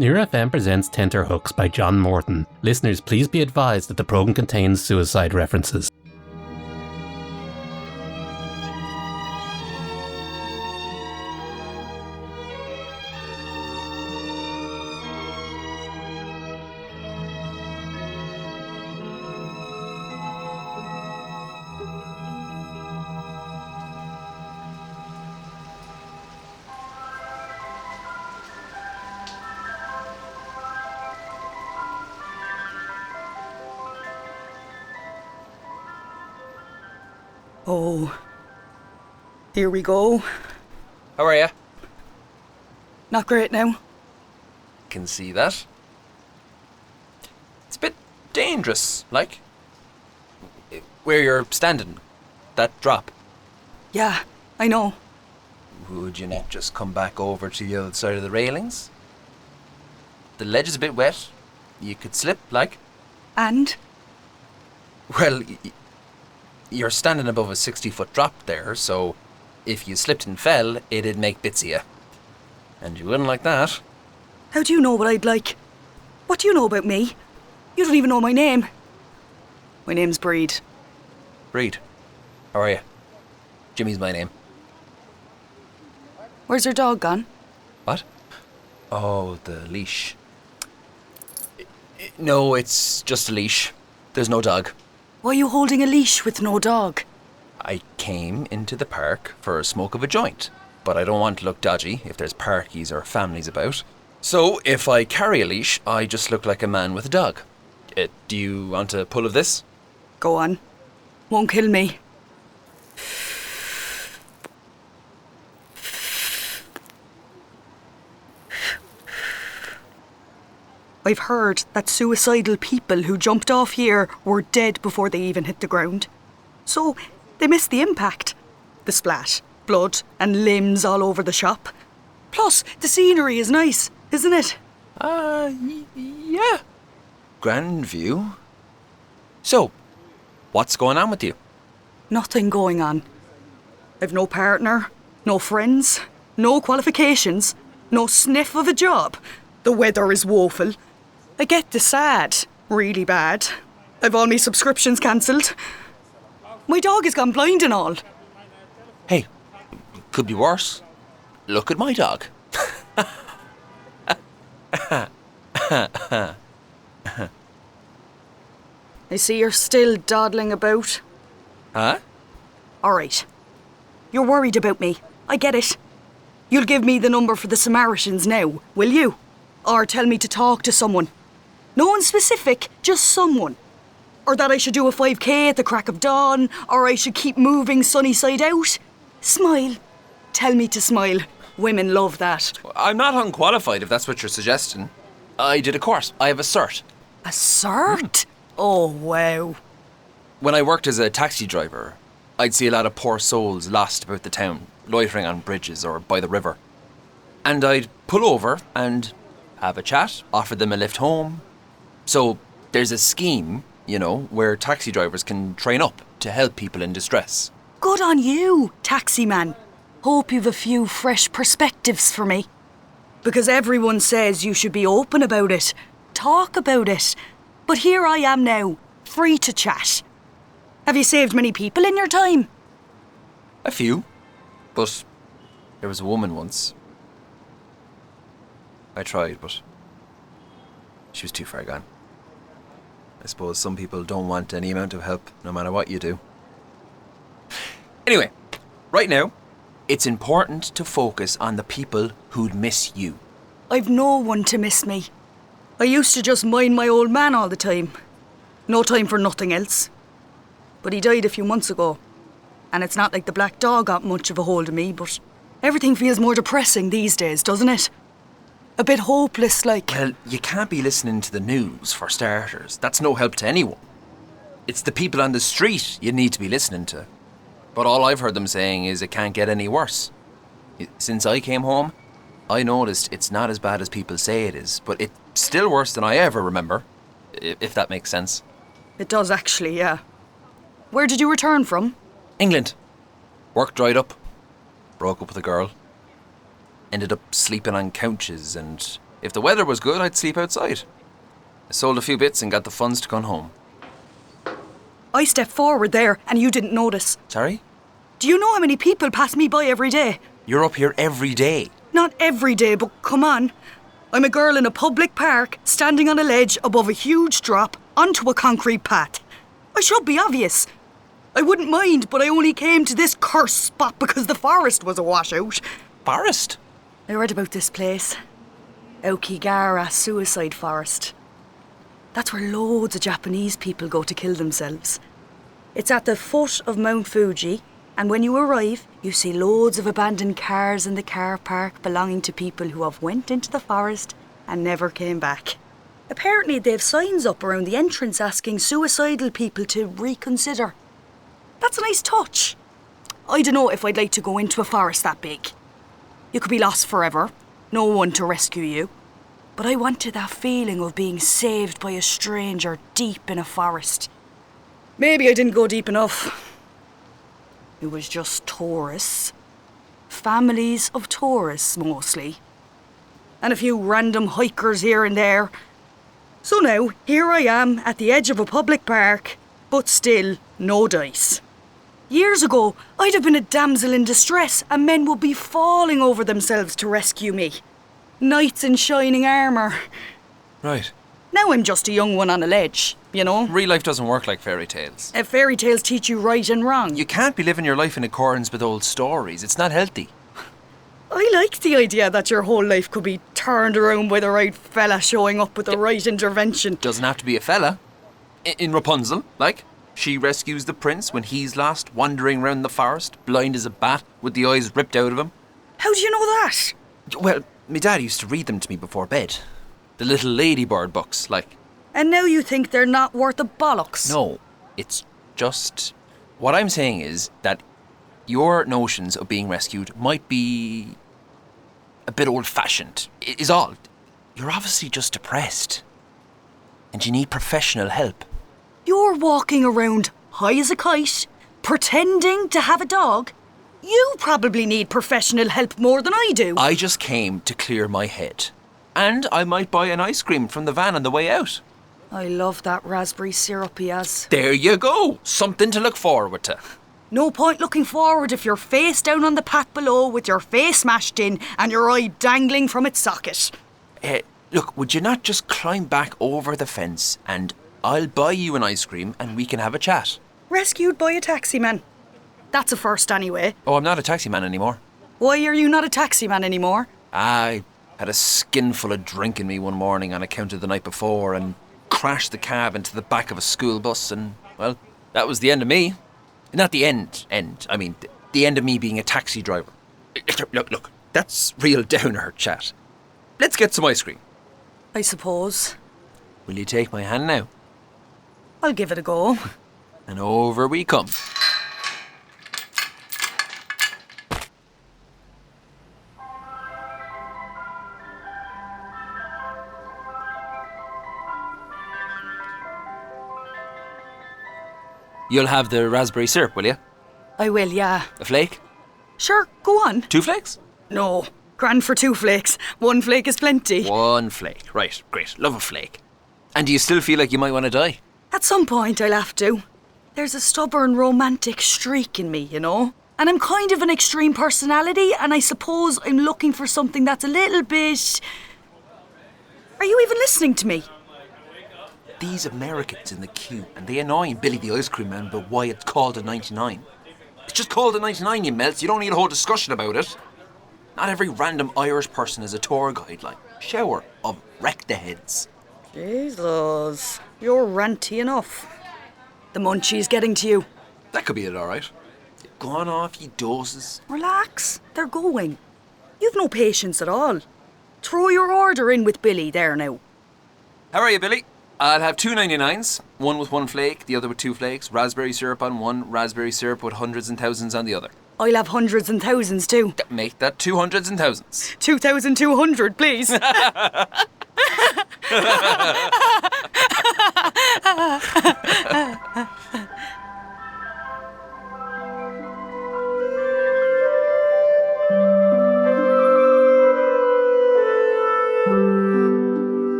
Near FM presents Tenterhooks by John Morton. Listeners, please be advised that the programme contains suicide references. Oh, here we go. How are you? Not great now. Can see that. It's a bit dangerous, like. Where you're standing, that drop. Yeah, I know. Would you not just come back over to the other side of the railings? The ledge is a bit wet. You could slip, like. And? Well, you're standing above a 60-foot drop there, so if you slipped and fell, it'd make bits of you. And you wouldn't like that. How do you know what I'd like? What do you know about me? You don't even know my name. My name's Brid. Brid. How are you? Jimmy's my name. Where's your dog gone? What? Oh, the leash. No, it's just a leash. There's no dog. Why are you holding a leash with no dog? I came into the park for a smoke of a joint, but I don't want to look dodgy if there's parties or families about. So if I carry a leash, I just look like a man with a dog. Do you want a pull of this? Go on. Won't kill me. I've heard that suicidal people who jumped off here were dead before they even hit the ground. So they missed the impact. The splat, blood and limbs all over the shop. Plus, the scenery is nice, isn't it? Yeah. Grand view. So, what's going on with you? Nothing going on. I've no partner, no friends, no qualifications, no sniff of a job. The weather is woeful. I get the sad, really bad. I've all my subscriptions cancelled. My dog has gone blind and all. Hey, could be worse. Look at my dog. I see you're still dawdling about. Huh? All right. You're worried about me. I get it. You'll give me the number for the Samaritans now, will you? Or tell me to talk to someone. No one specific, just someone. Or that I should do a 5k at the crack of dawn, or I should keep moving sunny side out. Smile. Tell me to smile. Women love that. I'm not unqualified if that's what you're suggesting. I did a course. I have a cert. A cert? Oh, wow. When I worked as a taxi driver, I'd see a lot of poor souls lost about the town, loitering on bridges or by the river. And I'd pull over and have a chat, offer them a lift home. So there's a scheme, where taxi drivers can train up to help people in distress. Good on you, taxi man. Hope you've a few fresh perspectives for me. Because everyone says you should be open about it, talk about it. But here I am now, free to chat. Have you saved many people in your time? A few. But there was a woman once. I tried, but she was too far gone. I suppose some people don't want any amount of help, no matter what you do. Anyway, right now, it's important to focus on the people who'd miss you. I've no one to miss me. I used to just mind my old man all the time. No time for nothing else. But he died a few months ago. And it's not like the black dog got much of a hold of me, but everything feels more depressing these days, doesn't it? A bit hopeless, like. Well, you can't be listening to the news, for starters. That's no help to anyone. It's the people on the street you need to be listening to. But all I've heard them saying is it can't get any worse. Since I came home, I noticed it's not as bad as people say it is, but it's still worse than I ever remember, if that makes sense. It does actually, yeah. Where did you return from? England. Work dried up. Broke up with a girl. Ended up sleeping on couches and If the weather was good, I'd sleep outside. I sold a few bits and got the funds to come home. I stepped forward there and you didn't notice. Sorry? Do you know how many people pass me by every day? You're up here every day. Not every day, but come on. I'm a girl in a public park, standing on a ledge above a huge drop onto a concrete path. I should be obvious. I wouldn't mind, but I only came to this cursed spot because the forest was a washout. Forest? I read about this place. Aokigahara Suicide Forest. That's where loads of Japanese people go to kill themselves. It's at the foot of Mount Fuji, and when you arrive, you see loads of abandoned cars in the car park belonging to people who have went into the forest and never came back. Apparently they've signs up around the entrance asking suicidal people to reconsider. That's a nice touch. I don't know if I'd like to go into a forest that big. You could be lost forever, no one to rescue you. But I wanted that feeling of being saved by a stranger deep in a forest. Maybe I didn't go deep enough. It was just tourists. Families of tourists, mostly. And a few random hikers here and there. So now, here I am at the edge of a public park, but still no dice. Years ago, I'd have been a damsel in distress and men would be falling over themselves to rescue me. Knights in shining armour. Right. Now I'm just a young one on a ledge, you know? Real life doesn't work like fairy tales. Fairy tales teach you right and wrong. You can't be living your life in accordance with old stories. It's not healthy. I like the idea that your whole life could be turned around by the right fella showing up with the right intervention. Doesn't have to be a fella. In Rapunzel, like, she rescues the prince when he's lost, wandering around the forest, blind as a bat, with the eyes ripped out of him. How do you know that? Well, my dad used to read them to me before bed. The little ladybird books, like. And now you think they're not worth a bollocks? No, it's just... What I'm saying is that your notions of being rescued might be a bit old-fashioned, is all. You're obviously just depressed. And you need professional help. You're walking around high as a kite, pretending to have a dog. You probably need professional help more than I do. I just came to clear my head. And I might buy an ice cream from the van on the way out. I love that raspberry syrup he has. There you go. Something to look forward to. No point looking forward if you're face down on the path below with your face smashed in and your eye dangling from its socket. Look, would you not just climb back over the fence and I'll buy you an ice cream and we can have a chat? Rescued by a taxi man. That's a first anyway. Oh, I'm not a taxi man anymore. Why are you not a taxi man anymore? I had a skinful of drink in me one morning on account of the night before and crashed the cab into the back of a school bus and, well, that was the end of me. Not the end. I mean, the end of me being a taxi driver. Look, that's real downer chat. Let's get some ice cream. I suppose. Will you take my hand now? I'll give it a go. And over we come. You'll have the raspberry syrup, will you? I will, yeah. A flake? Sure, go on. 2 flakes? No, grand for 2 flakes. 1 flake is plenty. 1 flake. Right, great. Love a flake. And do you still feel like you might want to die? At some point I'll have to. There's a stubborn romantic streak in me, you know? And I'm kind of an extreme personality, and I suppose I'm looking for something that's a little bit... Are you even listening to me? These Americans in the queue, and they annoying Billy the ice cream man about why it's called a 99. It's just called a 99, you melts. You don't need a whole discussion about it. Not every random Irish person is a tour guide, like. Shower of wreck the heads. Jesus, you're ranty enough. The munchie's getting to you. That could be it, alright. Gone off, ye doses. Relax, they're going. You've no patience at all. Throw your order in with Billy there now. How are you, Billy? I'll have 2 99s, one with 1 flake, the other with 2 flakes, raspberry syrup on one, raspberry syrup with hundreds and thousands on the other. I'll have hundreds and thousands too. Make that 2 hundreds and thousands. 2,200, please.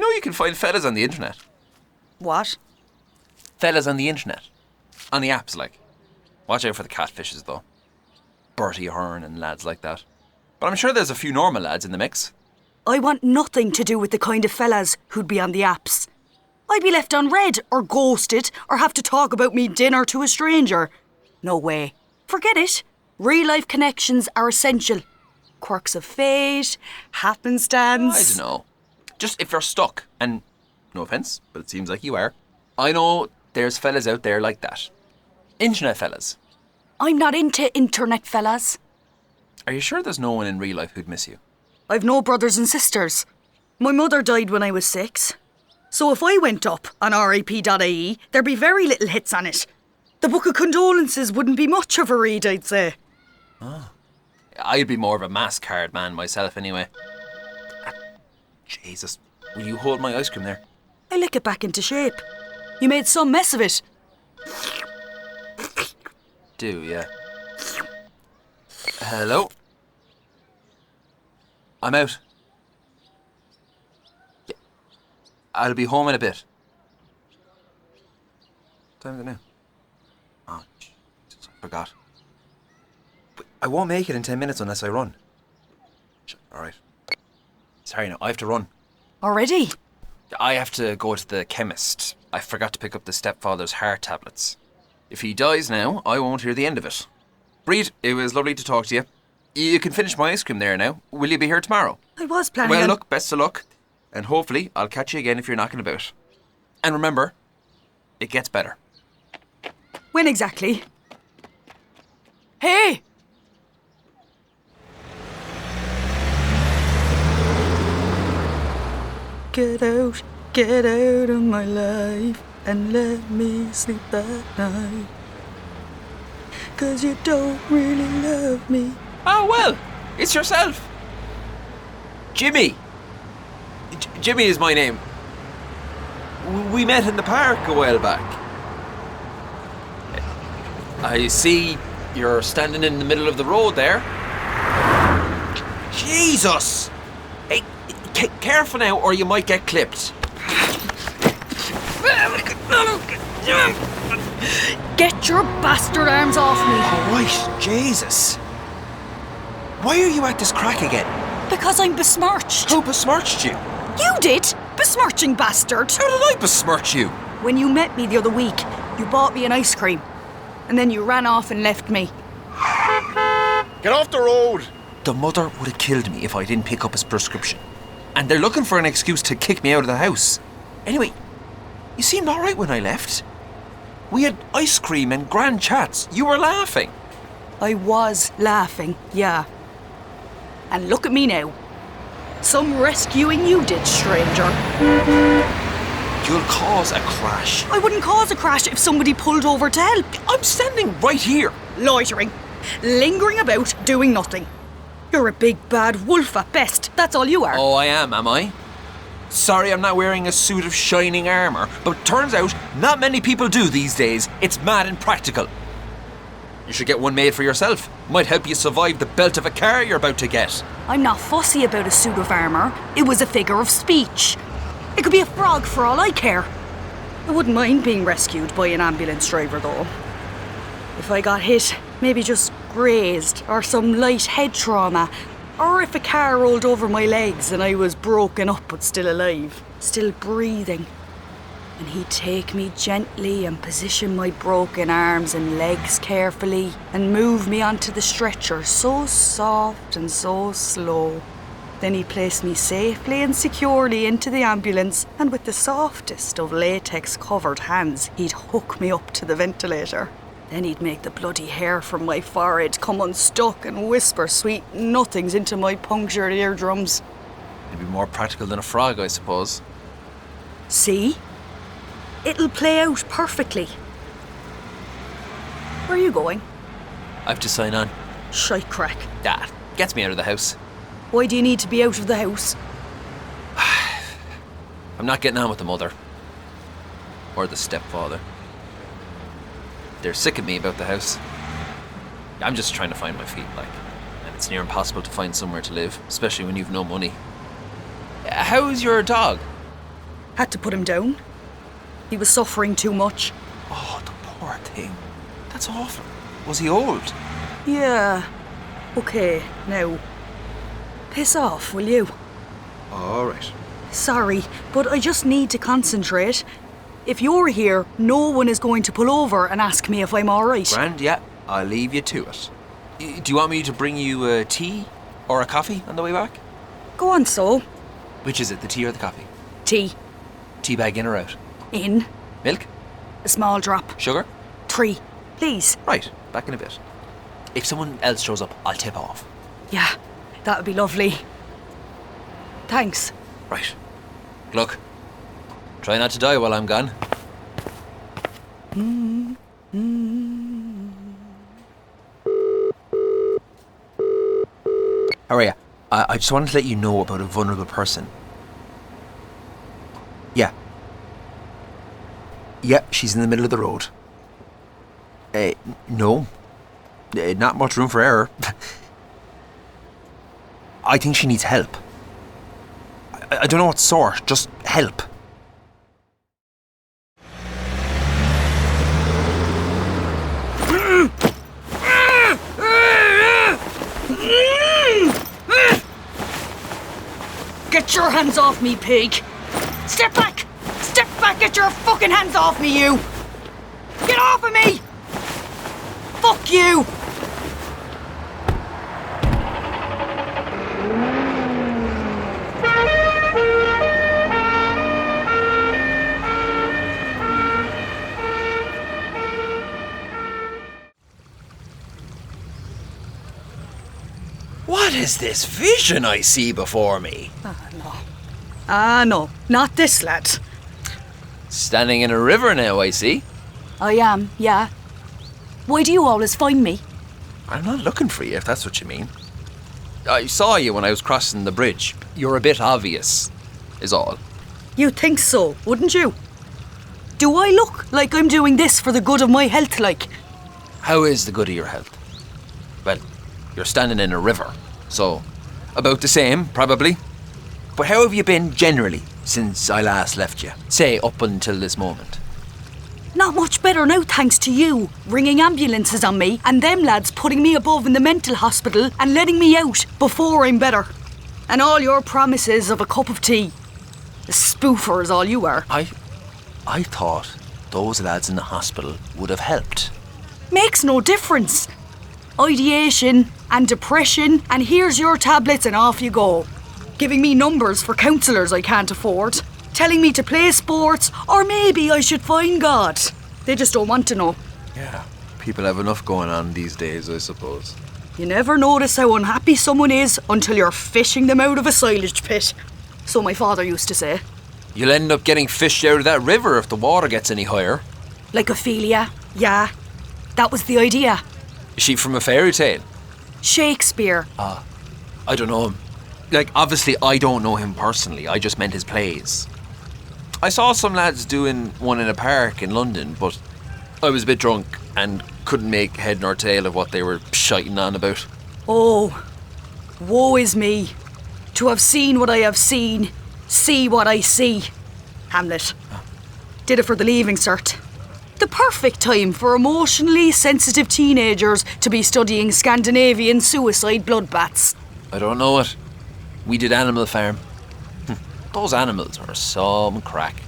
know you can find fellas on the internet? What? Fellas on the internet. On the apps, like. Watch out for the catfishes, though. Bertie Ahern and lads like that. But I'm sure there's a few normal lads in the mix. I want nothing to do with the kind of fellas who'd be on the apps. I'd be left unread or ghosted or have to talk about me dinner to a stranger. No way. Forget it. Real life connections are essential. Quirks of fate, happenstance. I don't know. Just if you're stuck, and no offence, but it seems like you are. I know there's fellas out there like that. Internet fellas. I'm not into internet fellas. Are you sure there's no one in real life who'd miss you? I've no brothers and sisters. My mother died when I was 6. So if I went up on RIP.ie, there'd be very little hits on it. The book of condolences wouldn't be much of a read, I'd say. I'd be more of a mass card man myself anyway. Jesus, will you hold my ice cream there? I lick it back into shape. You made some mess of it. Do, yeah. Hello? I'm out. Yeah. I'll be home in a bit. What time is it now? Oh, Jesus, I forgot. But I won't make it in 10 minutes unless I run. Alright. Sorry, now, I have to run. Already? I have to go to the chemist. I forgot to pick up the stepfather's heart tablets. If he dies now, I won't hear the end of it. Brid, it was lovely to talk to you. You can finish my ice cream there now. Will you be here tomorrow? I was planning Well, on... look, best of luck. And hopefully I'll catch you again if you're knocking about. And remember, it gets better. When exactly? Hey! Get out of my life and let me sleep at night. 'Cause you don't really love me. Oh, well, it's yourself. Jimmy. Jimmy is my name. We met in the park a while back. I see you're standing in the middle of the road there. Jesus! Hey, careful now or you might get clipped. Get your bastard arms off me. Alright, Jesus. Why are you at this crack again? Because I'm besmirched. Who besmirched you? You did? Besmirching bastard. How did I besmirch you? When you met me the other week, you bought me an ice cream. And then you ran off and left me. Get off the road! The mother would have killed me if I didn't pick up his prescription. And they're looking for an excuse to kick me out of the house. Anyway, you seemed alright when I left. We had ice cream and grand chats. You were laughing. I was laughing, yeah. And look at me now. Some rescuing you did, stranger. You'll cause a crash. I wouldn't cause a crash if somebody pulled over to help. I'm standing right here. Loitering. Lingering about, doing nothing. You're a big bad wolf at best. That's all you are. Oh, I am I? Sorry I'm not wearing a suit of shining armour, but turns out not many people do these days. It's mad impractical. You should get one made for yourself. Might help you survive the belt of a car you're about to get. I'm not fussy about a suit of armour. It was a figure of speech. It could be a frog for all I care. I wouldn't mind being rescued by an ambulance driver though. If I got hit, maybe just grazed, or some light head trauma, or if a car rolled over my legs and I was broken up but still alive, still breathing. And he'd take me gently and position my broken arms and legs carefully and move me onto the stretcher so soft and so slow. Then he placed me safely and securely into the ambulance, and with the softest of latex-covered hands, he'd hook me up to the ventilator. Then he'd make the bloody hair from my forehead come unstuck and whisper sweet nothings into my punctured eardrums. It'd be more practical than a frog, I suppose. See? It'll play out perfectly. Where are you going? I have to sign on. Shite crack. That gets me out of the house. Why do you need to be out of the house? I'm not getting on with the mother. Or the stepfather. They're sick of me about the house. I'm just trying to find my feet, like. And it's near impossible to find somewhere to live, especially when you've no money. How's your dog? Had to put him down. He was suffering too much. Oh, the poor thing. That's awful. Was he old? Yeah. Okay, now. Piss off, will you? All right. Sorry, but I just need to concentrate. If you're here, no one is going to pull over and ask me if I'm alright. Grand, yeah. I'll leave you to it. Do you want me to bring you a tea or a coffee on the way back? Go on, so. Which is it, the tea or the coffee? Tea. Tea bag in or out? In. Milk? A small drop. Sugar? 3. Please. Right, back in a bit. If someone else shows up, I'll tip off. Yeah, that would be lovely. Thanks. Right. Look, try not to die while I'm gone. How are you? I just wanted to let you know about a vulnerable person. Yeah. Yeah, she's in the middle of the road. No. Not much room for error. I think she needs help. I don't know what sort, just help. Get your hands off me, pig! Step back! Step back! Get your fucking hands off me, you! Get off of me! Fuck you! What is this vision I see before me? No, not this lad. Standing in a river now, I see. I am, yeah. Why do you always find me? I'm not looking for you, if that's what you mean. I saw you when I was crossing the bridge. You're a bit obvious, is all. You'd think so, wouldn't you? Do I look like I'm doing this for the good of my health, like? How is the good of your health? Well, you're standing in a river, so about the same, probably. But how have you been generally since I last left you? Say, up until this moment. Not much better now, thanks to you, ringing ambulances on me and them lads putting me above in the mental hospital and letting me out before I'm better. And all your promises of a cup of tea. A spoofer is all you are. I thought those lads in the hospital would have helped. Makes no difference. Ideation and depression, and here's your tablets and off you go. Giving me numbers for counsellors I can't afford. Telling me to play sports, or maybe I should find God. They just don't want to know. Yeah, people have enough going on these days, I suppose. You never notice how unhappy someone is until you're fishing them out of a silage pit. So my father used to say. You'll end up getting fished out of that river if the water gets any higher. Like Ophelia, yeah. That was the idea. Is she from a fairy tale? Shakespeare. I don't know him. Like, obviously I don't know him personally, I just meant his plays. I saw some lads doing one in a park in London, but I was a bit drunk and couldn't make head nor tail of what they were shiting on about. Oh, woe is me. To have seen what I have seen, see what I see. Hamlet. Did it for the leaving cert. The perfect time for emotionally sensitive teenagers to be studying Scandinavian suicide bloodbaths. I don't know it. We did Animal Farm. Those animals are some crack.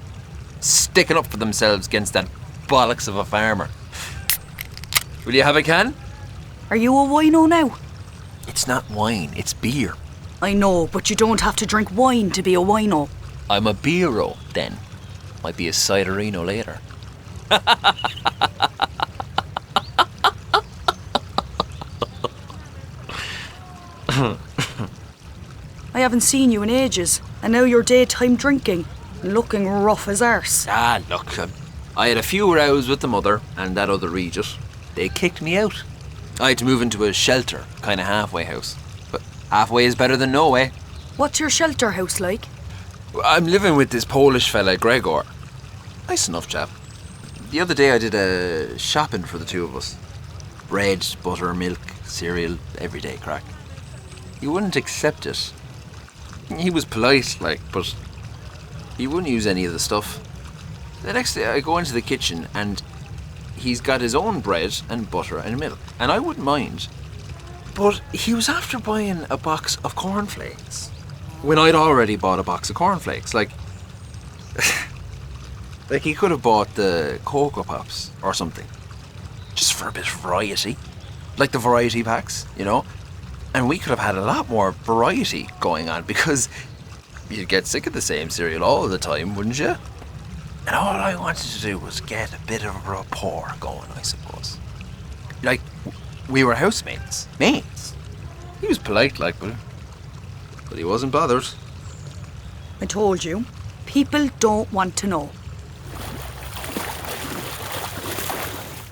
Sticking up for themselves against that bollocks of a farmer. Will you have a can? Are you a wino now? It's not wine, it's beer. I know, but you don't have to drink wine to be a wino. I'm a beero, then. Might be a ciderino later. I haven't seen you in ages, and now you're daytime drinking and looking rough as arse. Look, I had a few rows with the mother and that other Regis. They kicked me out. I had to move into a shelter, kind of halfway house. But halfway is better than no way. What's your shelter house like? I'm living with this Polish fella, Gregor. Nice enough chap. The other day I did a shopping for the two of us. Bread, butter, milk, cereal, everyday crack. He wouldn't accept it. He was polite, like, but He wouldn't use any of the stuff. The next day I go into the kitchen and he's got his own bread and butter and milk. And I wouldn't mind. But he was after buying a box of cornflakes. When I'd already bought a box of cornflakes. Like he could have bought the Cocoa Pops or something. Just for a bit of variety. Like the variety packs, you know? And we could have had a lot more variety going on because you'd get sick of the same cereal all the time, wouldn't you? And all I wanted to do was get a bit of a rapport going, I suppose. Like, we were housemates. Mates. He was polite, like, but he wasn't bothered. I told you, people don't want to know.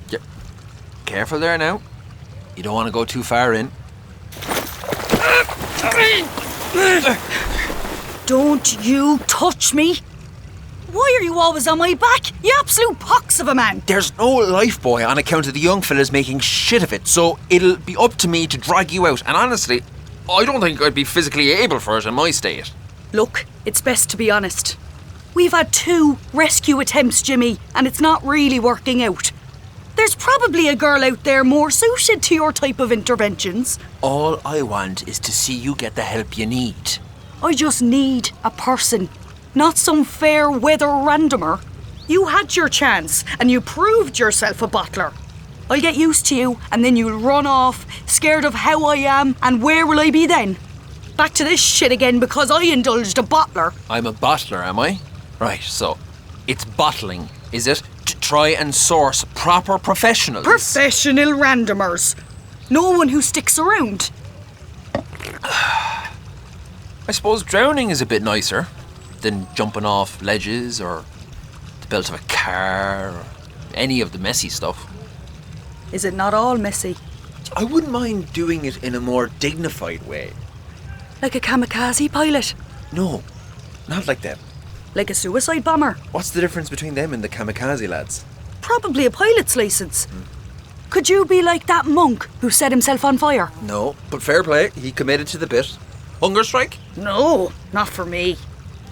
Yeah. Careful there now. You don't want to go too far in. Don't you touch me! Why are you always on my back? You absolute pox of a man! There's no life buoy on account of the young fellas making shit of it, so it'll be up to me to drag you out. And honestly, I don't think I'd be physically able for it in my state. Look, it's best to be honest. We've had 2 rescue attempts, Jimmy, and it's not really working out. There's probably a girl out there more suited to your type of interventions. All I want is to see you get the help you need. I just need a person, not some fair weather randomer. You had your chance, and you proved yourself a bottler. I'll get used to you, and then you'll run off, scared of how I am, and where will I be then? Back to this shit again because I indulged a bottler. I'm a bottler, am I? Right, so it's bottling, is it? To try and source proper professionals. Professional randomers. No one who sticks around. I suppose drowning is a bit nicer than jumping off ledges or the belt of a car or any of the messy stuff. Is it not all messy? I wouldn't mind doing it in a more dignified way. Like a kamikaze pilot? No, not like them. Like a suicide bomber? What's the difference between them and the kamikaze lads? Probably a pilot's licence. Could you be like that monk who set himself on fire? No, but fair play, he committed to the bit. Hunger strike? No, not for me.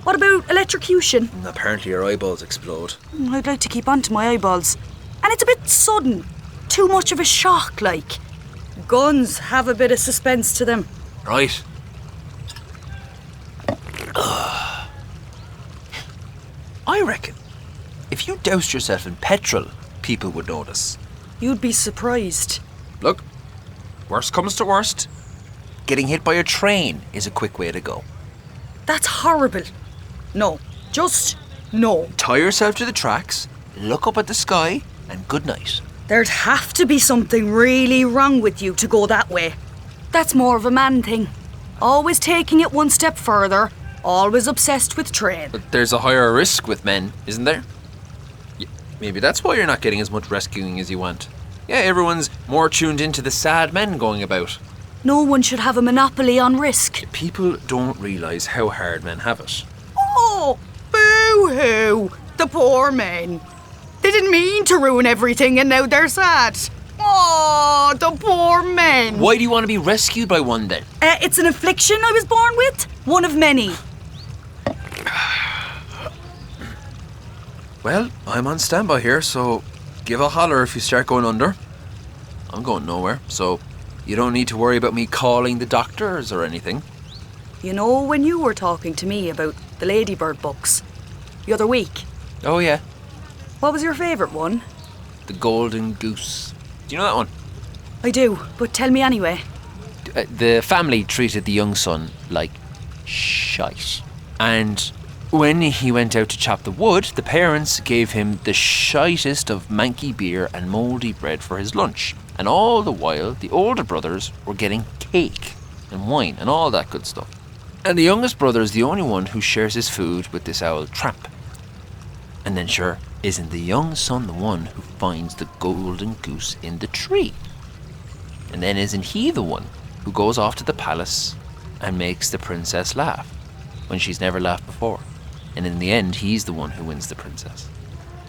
What about electrocution? Apparently your eyeballs explode. I'd like to keep on to my eyeballs. And it's a bit sudden. Too much of a shock, like. Guns have a bit of suspense to them. Right. I reckon if you doused yourself in petrol, people would notice. You'd be surprised. Look, worst comes to worst, getting hit by a train is a quick way to go. That's horrible. No, just no. Tie yourself to the tracks, look up at the sky, and good night. There'd have to be something really wrong with you to go that way. That's more of a man thing. Always taking it one step further, always obsessed with train. But there's a higher risk with men, isn't there? Maybe that's why you're not getting as much rescuing as you want. Yeah, everyone's more tuned into the sad men going about. No one should have a monopoly on risk. People don't realise how hard men have it. Oh, boo-hoo, the poor men. They didn't mean to ruin everything and now they're sad. Oh, the poor men. Why do you want to be rescued by one then? It's an affliction I was born with. One of many. Well, I'm on standby here, so give a holler if you start going under. I'm going nowhere, so you don't need to worry about me calling the doctors or anything. You know when you were talking to me about the Ladybird books the other week? Oh yeah, What was your favourite one? The Golden Goose. Do you know that one? I do, but tell me anyway. The family treated the young son like shite. And when he went out to chop the wood, the parents gave him the shitest of manky beer and mouldy bread for his lunch. And all the while, the older brothers were getting cake and wine and all that good stuff. And the youngest brother is the only one who shares his food with this owl tramp. And then sure, isn't the young son the one who finds the golden goose in the tree? And then isn't he the one who goes off to the palace and makes the princess laugh when she's never laughed before? And in the end, he's the one who wins the princess.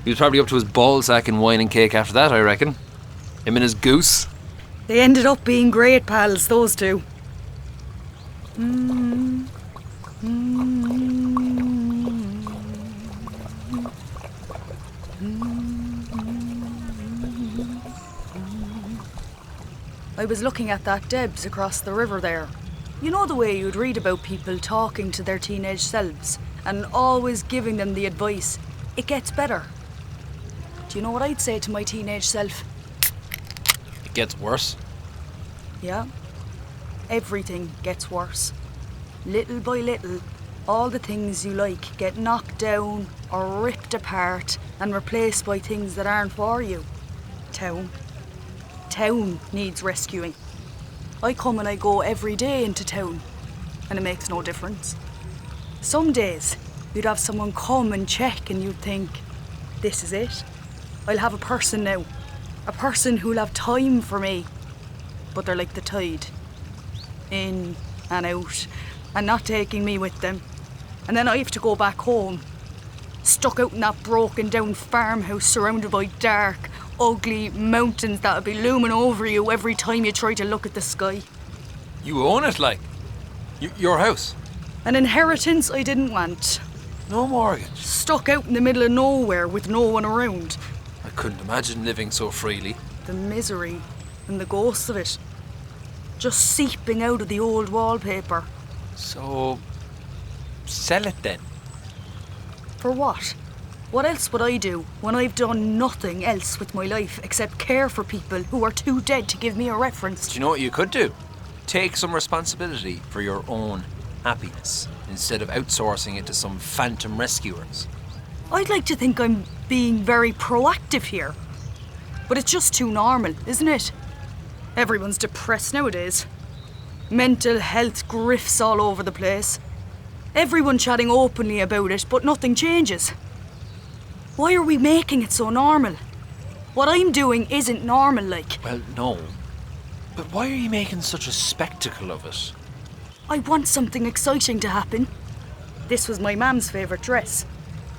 He was probably up to his ballsack in wine and cake after that, I reckon. Him and his goose. They ended up being great pals, those two. I was looking at that Debs across the river there. You know the way you'd read about people talking to their teenage selves and always giving them the advice, it gets better. Do you know what I'd say to my teenage self? It gets worse. Yeah. Everything gets worse. Little by little, all the things you like get knocked down or ripped apart and replaced by things that aren't for you. Town needs rescuing. I come and I go every day into town, and it makes no difference. Some days, you'd have someone come and check and you'd think, this is it. I'll have a person now. A person who'll have time for me. But they're like the tide. In and out, and not taking me with them. And then I have to go back home, stuck out in that broken down farmhouse surrounded by dark, ugly mountains that'll be looming over you every time you try to look at the sky. You own it, like. Your house. An inheritance I didn't want. No mortgage. Stuck out in the middle of nowhere with no one around. I couldn't imagine living so freely. The misery and the ghosts of it. Just seeping out of the old wallpaper. So, sell it then. For what? What else would I do when I've done nothing else with my life except care for people who are too dead to give me a reference? Do you know what you could do? Take some responsibility for your own happiness instead of outsourcing it to some phantom rescuers. I'd like to think I'm being very proactive here. But it's just too normal, isn't it? Everyone's depressed nowadays. Mental health grifts all over the place. Everyone chatting openly about it, but nothing changes. Why are we making it so normal? What I'm doing isn't normal, like. Well, no. But why are you making such a spectacle of it? I want something exciting to happen. This was my mum's favourite dress.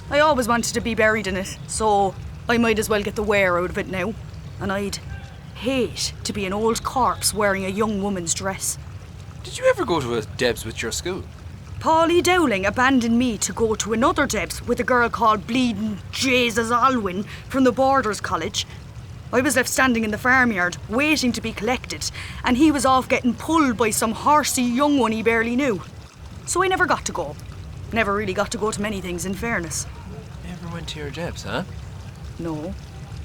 I always wanted to be buried in it, so I might as well get the wear out of it now. And I'd hate to be an old corpse wearing a young woman's dress. Did you ever go to a Debs with your school? Paulie Dowling abandoned me to go to another Debs with a girl called Bleeding Jesus Alwyn from the Borders College. I was left standing in the farmyard, waiting to be collected, and he was off getting pulled by some horsey young one he barely knew. So I never got to go. Never really got to go to many things, in fairness. Never went to your Debs, huh? No,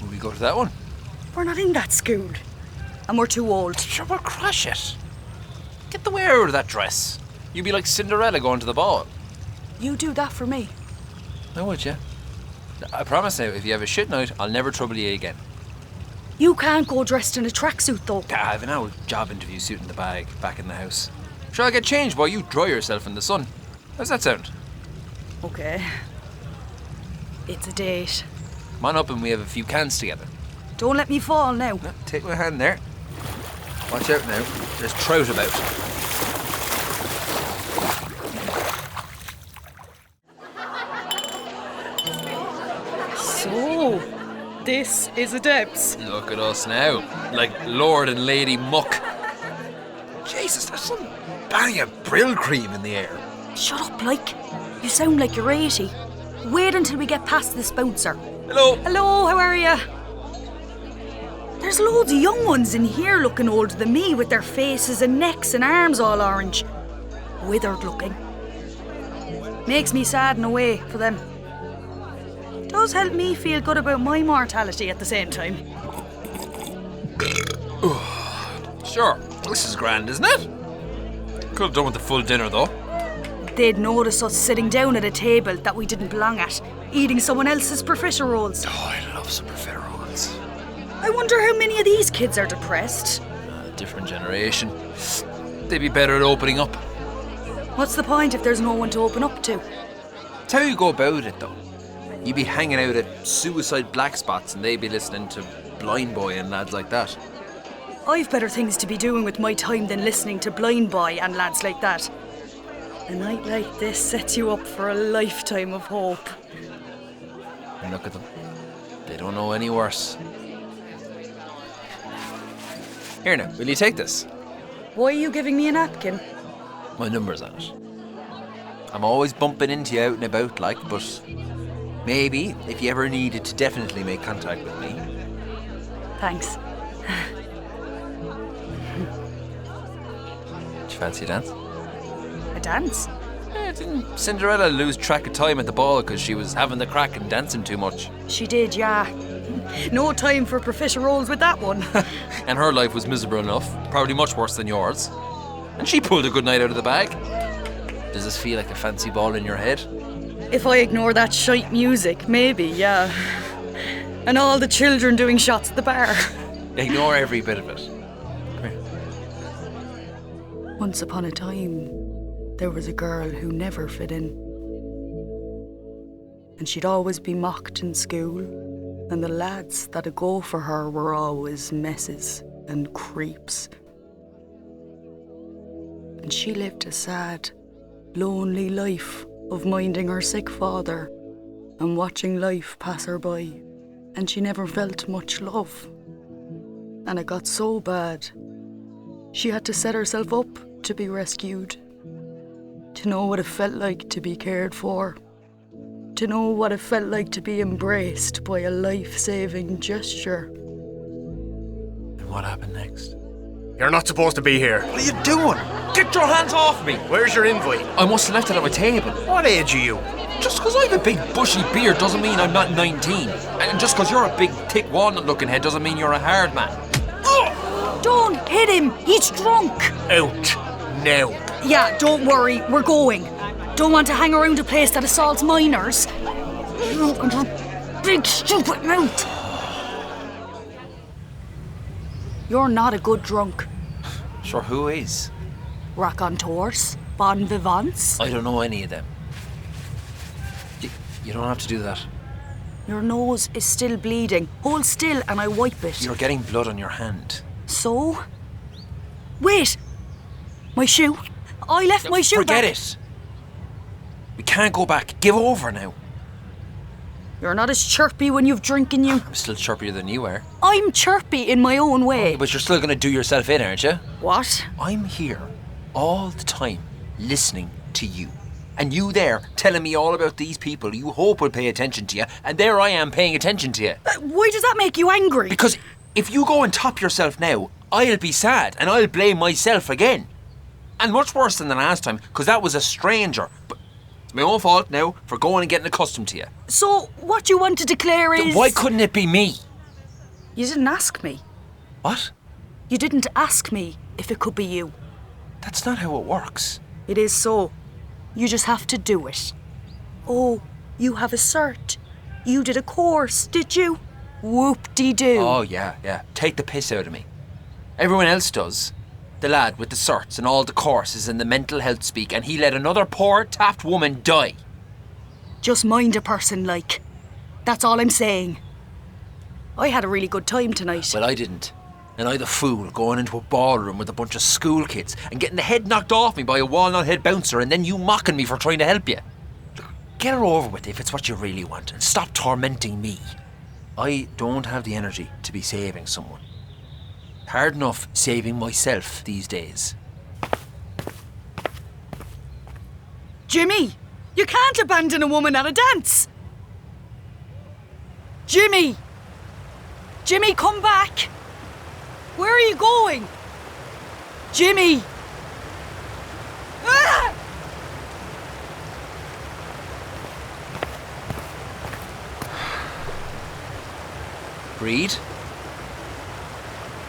Will we go to that one? we're not in that school. And we're too old. Sure, we'll crash it. Get the wear out of that dress. You'd be like Cinderella going to the ball. You do that for me. I would, yeah. I promise now, if you have a shit night, I'll never trouble you again. You can't go dressed in a tracksuit, though. I have an old job interview suit in the bag, back in the house. Sure, I'll get changed while you dry yourself in the sun. How's that sound? Okay. It's a date. Come on up and we have a few cans together. Don't let me fall now. No, take my hand there. Watch out now. There's trout about. So, this is a Debs. Look at us now. Like Lord and Lady Muck. Jesus, there's some bang of brill cream in the air. Shut up, like. You sound like you're 80. Wait until we get past this bouncer. Hello. Hello, how are you? There's loads of young ones in here looking older than me with their faces and necks and arms all orange. Withered looking. Makes me sad in a way for them. Does help me feel good about my mortality at the same time. Sure, this is grand, isn't it? Could have done with the full dinner though. They'd notice us sitting down at a table that we didn't belong at, eating someone else's profiteroles. Oh, I love some profiteroles. I wonder how many of these kids are depressed. Different generation. They'd be better at opening up. What's the point if there's no one to open up to? It's how you go about it though. You'd be hanging out at suicide black spots and they'd be listening to Blind Boy and lads like that. I've better things to be doing with my time than listening to Blind Boy and lads like that. A night like this sets you up for a lifetime of hope. And look at them. They don't know any worse. Here now, will you take this? Why are you giving me a napkin? My number's on it. I'm always bumping into you out and about like, but maybe if you ever needed to definitely make contact with me. Thanks. Fancy a dance? A dance? Yeah, didn't Cinderella lose track of time at the ball because she was having the crack and dancing too much? She did, yeah. No time for profiteroles with that one. And her life was miserable enough, probably much worse than yours. And she pulled a good night out of the bag. Does this feel like a fancy ball in your head? If I ignore that shite music, maybe, yeah. And all the children doing shots at the bar. Ignore every bit of it. Come here. Once upon a time, there was a girl who never fit in. And she'd always be mocked in school, and the lads that'd go for her were always messes and creeps. And she lived a sad, lonely life of minding her sick father and watching life pass her by. And she never felt much love. And it got so bad, she had to set herself up to be rescued. To know what it felt like to be cared for. To know what it felt like to be embraced by a life-saving gesture. And what happened next? You're not supposed to be here. What are you doing? Get your hands off me! Where's your invite? I must have left it on my table. What age are you? Just because I have a big bushy beard doesn't mean I'm not 19. And just because you're a big, thick, walnut-looking head doesn't mean you're a hard man. Don't hit him! He's drunk! Out. Now. Yeah, don't worry, we're going. Don't want to hang around a place that assaults minors. You and your big stupid mouth. You're not a good drunk. Sure, who is? Raconteurs, bon vivants. I don't know any of them. You don't have to do that. Your nose is still bleeding. Hold still and I wipe it. You're getting blood on your hand. So? Wait! My shoe? I left my shoe Forget back. it. We can't go back. Give over now. You're not as chirpy when you've drinking you. I'm still chirpier than you are. I'm chirpy in my own way. But you're still going to do yourself in, aren't you? What? I'm here all the time listening to you. And you there telling me all about these people you hope will pay attention to you. And there I am paying attention to you. Why does that make you angry? Because if you go and top yourself now, I'll be sad and I'll blame myself again. And much worse than the last time, because that was a stranger. But it's my own fault now for going and getting accustomed to you. So, what you want to declare is... Why couldn't it be me? You didn't ask me. What? You didn't ask me if it could be you. That's not how it works. It is so. You just have to do it. Oh, you have a cert. You did a course, did you? Whoop-de-doo. Oh, yeah. Take the piss out of me. Everyone else does. The lad with the certs and all the courses and the mental health speak, and he let another poor, tapped woman die. Just mind a person, like. That's all I'm saying. I had a really good time tonight. Well, I didn't. And I the fool going into a ballroom with a bunch of school kids and getting the head knocked off me by a walnut head bouncer and then you mocking me for trying to help you. Look, get her over with if it's what you really want and stop tormenting me. I don't have the energy to be saving someone. Hard enough saving myself these days. Jimmy, you can't abandon a woman at a dance. Jimmy! Jimmy, come back! Where are you going? Jimmy! Ah! Brid?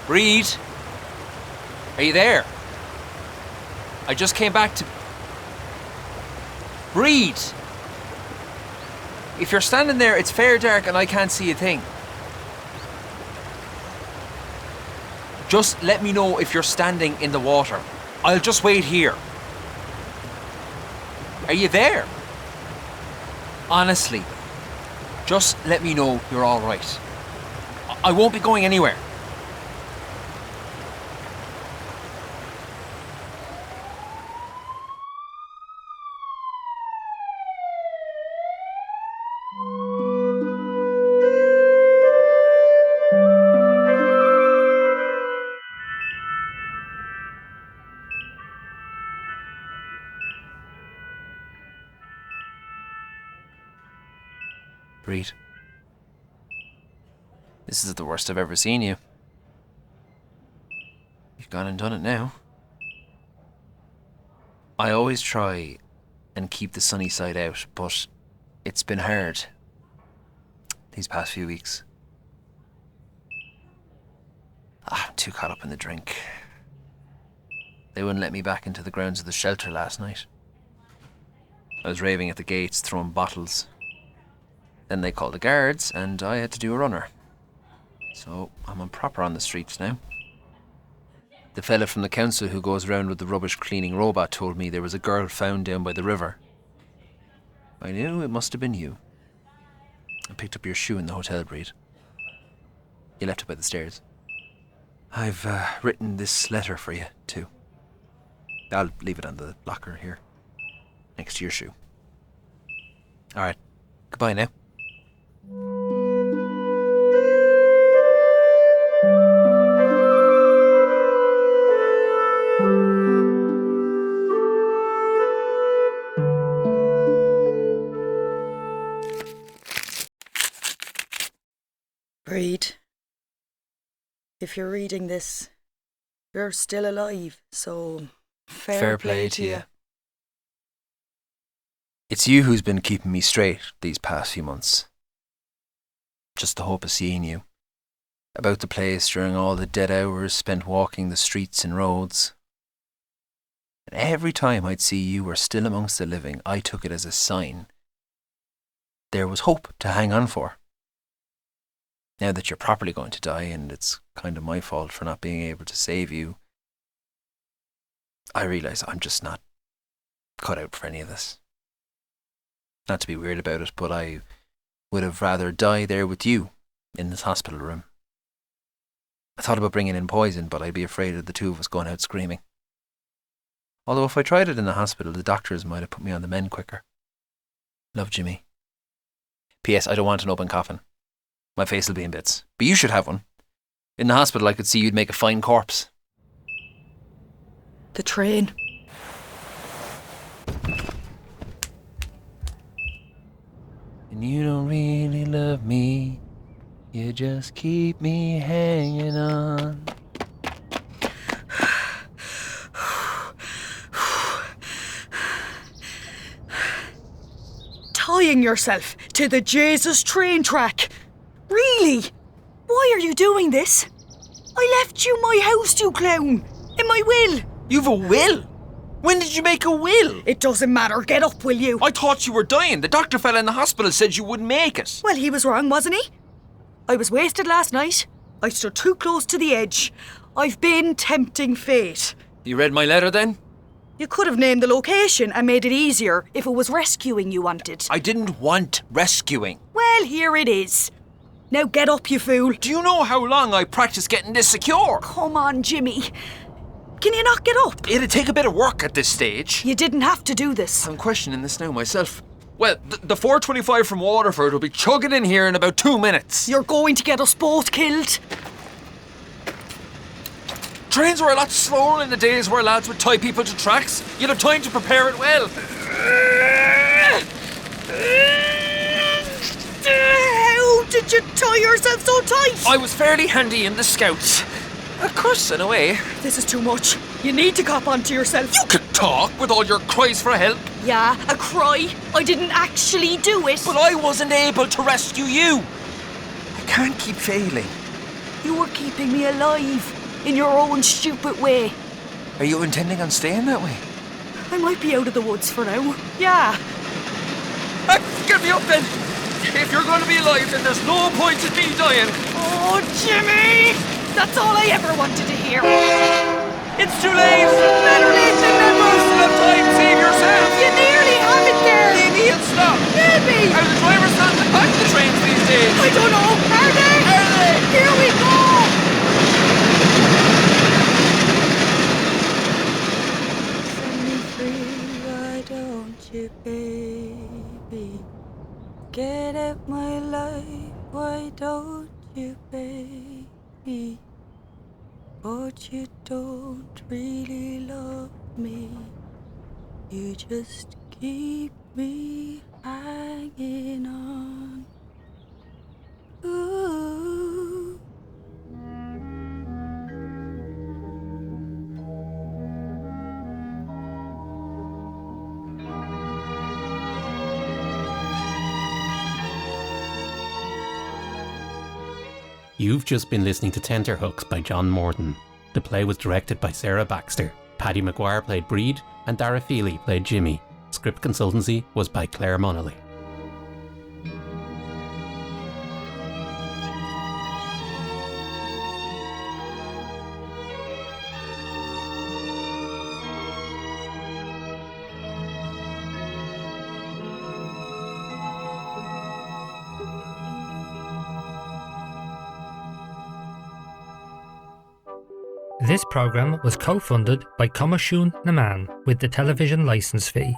Brid? Are you there? I just came back to... Brid! If you're standing there, it's fair dark and I can't see a thing. Just let me know if you're standing in the water. I'll just wait here. Are you there? Honestly, just let me know you're all right. I won't be going anywhere. Brid. This is the worst I've ever seen you. You've gone and done it now. I always try and keep the sunny side out, but it's been hard these past few weeks. I'm too caught up in the drink. They wouldn't let me back into the grounds of the shelter last night. I was raving at the gates, throwing bottles. Then they called the guards and I had to do a runner. So I'm proper on the streets now. The fella from the council who goes round with the rubbish cleaning robot told me there was a girl found down by the river. I knew it must have been you. I picked up your shoe in the hotel, Brid. You left it by the stairs. I've written this letter for you, too. I'll leave it on the locker here, next to your shoe. Alright, goodbye now. Brid, if you're reading this, you're still alive, so fair play to you. It's you who's been keeping me straight these past few months. Just the hope of seeing you. About the place during all the dead hours spent walking the streets and roads. And every time I'd see you were still amongst the living, I took it as a sign. There was hope to hang on for. Now that you're properly going to die, and it's kind of my fault for not being able to save you, I realise I'm just not cut out for any of this. Not to be weird about it, but I would have rather die there with you in this hospital room. I thought about bringing in poison, but I'd be afraid of the two of us going out screaming. Although if I tried it in the hospital, the doctors might have put me on the mend quicker. Love, Jimmy. P.S. I don't want an open coffin. My face will be in bits. But you should have one. In the hospital I could see you'd make a fine corpse. The train. And you don't really love me. You just keep me hanging on. Tying yourself to the Jesus train track. Really? Why are you doing this? I left you my house, you clown. In my will. You've a will? When did you make a will? It doesn't matter. Get up, will you? I thought you were dying. The doctor fella in the hospital said you wouldn't make it. Well, he was wrong, wasn't he? I was wasted last night. I stood too close to the edge. I've been tempting fate. You read my letter then? You could have named the location and made it easier if it was rescuing you wanted. I didn't want rescuing. Well, here it is. Now get up, you fool. Do you know how long I practiced getting this secure? Come on, Jimmy. Can you not get up? It'd take a bit of work at this stage. You didn't have to do this. I'm questioning this now myself. Well, the 425 from Waterford will be chugging in here in about 2 minutes. You're going to get us both killed. Trains were a lot slower in the days where lads would tie people to tracks. You'd have time to prepare it well. How did you tie yourself so tight? I was fairly handy in the Scouts. Of course, in a way. This is too much. You need to cop onto yourself. You could talk with all your cries for help. Yeah, a cry. I didn't actually do it. But I wasn't able to rescue you. I can't keep failing. You were keeping me alive in your own stupid way. Are you intending on staying that way? I might be out of the woods for now. Yeah. Get me up then. If you're going to be alive, then there's no point in me dying. Oh, Jimmy! That's all I ever wanted to hear. It's too late. Better late than never. You still have time. Save yourself. You nearly have it there. Maybe he'll stop. Maybe. Are the drivers not in the back of the trains these days? I don't know. Are they? Are they? Here we go. Set me free, why don't you, baby? Get out my life, why don't you, baby? But you don't really love me. You just keep me hanging on. Ooh. You've just been listening to Tenterhooks by John Morton. The play was directed by Sarah Baxter. Paddy Maguire played Brid and Dara Feely played Jimmy. Script consultancy was by Claire Monelly. This programme was co-funded by Comashún na Man with the television licence fee.